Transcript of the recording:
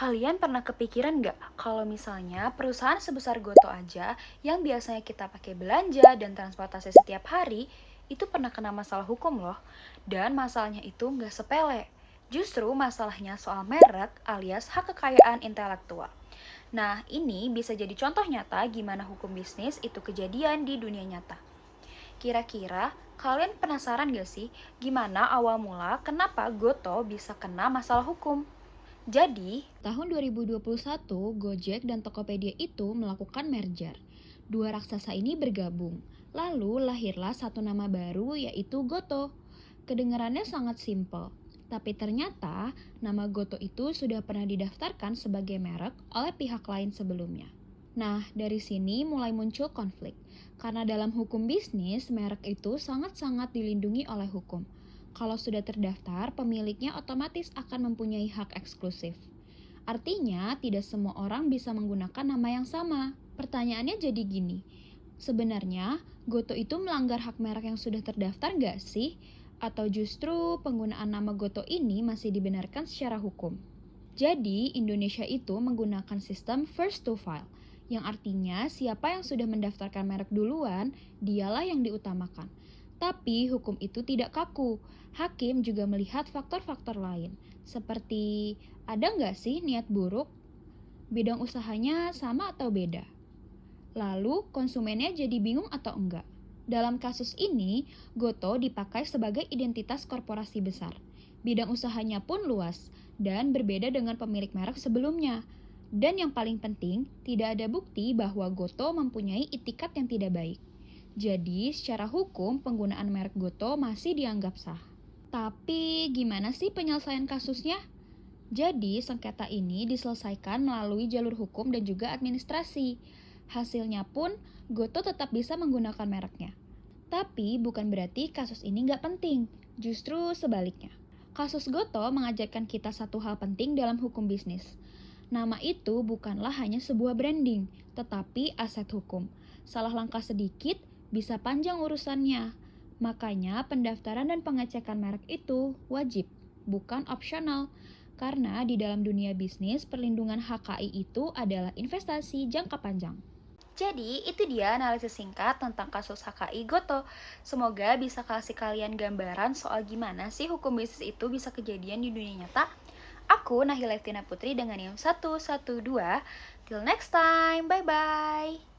Kalian pernah kepikiran nggak kalau misalnya perusahaan sebesar Goto aja yang biasanya kita pakai belanja dan transportasi setiap hari itu pernah kena masalah hukum loh. Dan masalahnya itu nggak sepele. Justru masalahnya soal merek alias hak kekayaan intelektual. Nah, ini bisa jadi contoh nyata gimana hukum bisnis itu kejadian di dunia nyata. Kira-kira kalian penasaran gak sih gimana awal mula kenapa Goto bisa kena masalah hukum? Jadi, tahun 2021, Gojek dan Tokopedia itu melakukan merger. Dua raksasa ini bergabung. Lalu lahirlah satu nama baru yaitu Goto. Kedengarannya sangat simpel, tapi ternyata nama Goto itu sudah pernah didaftarkan sebagai merek oleh pihak lain sebelumnya. Nah, dari sini mulai muncul konflik. Karena dalam hukum bisnis, merek itu sangat-sangat dilindungi oleh hukum. Kalau sudah terdaftar, pemiliknya otomatis akan mempunyai hak eksklusif. Artinya, tidak semua orang bisa menggunakan nama yang sama. Pertanyaannya jadi gini, sebenarnya Goto itu melanggar hak merek yang sudah terdaftar nggak sih? Atau justru penggunaan nama Goto ini masih dibenarkan secara hukum? Jadi, Indonesia itu menggunakan sistem first to file, yang artinya siapa yang sudah mendaftarkan merek duluan, dialah yang diutamakan. Tapi hukum itu tidak kaku. Hakim juga melihat faktor-faktor lain, seperti ada nggak sih niat buruk, bidang usahanya sama atau beda, lalu konsumennya jadi bingung atau enggak. Dalam kasus ini, Goto dipakai sebagai identitas korporasi besar. Bidang usahanya pun luas dan berbeda dengan pemilik merek sebelumnya. Dan yang paling penting, tidak ada bukti bahwa Goto mempunyai itikat yang tidak baik. Jadi, secara hukum, penggunaan merek Goto masih dianggap sah. Tapi, gimana sih penyelesaian kasusnya? Jadi, sengketa ini diselesaikan melalui jalur hukum dan juga administrasi. Hasilnya pun, Goto tetap bisa menggunakan mereknya. Tapi, bukan berarti kasus ini nggak penting. Justru sebaliknya. Kasus Goto mengajarkan kita satu hal penting dalam hukum bisnis. Nama itu bukanlah hanya sebuah branding, tetapi aset hukum. Salah langkah sedikit, bisa panjang urusannya. Makanya pendaftaran dan pengecekan merek itu wajib, bukan opsional. Karena di dalam dunia bisnis, perlindungan HKI itu adalah investasi jangka panjang. Jadi, itu dia analisis singkat tentang kasus HKI Goto. Semoga bisa kasih kalian gambaran soal gimana sih hukum bisnis itu bisa kejadian di dunia nyata. Aku Nahila Eftina Putri dengan yang 112. Till next time, bye-bye.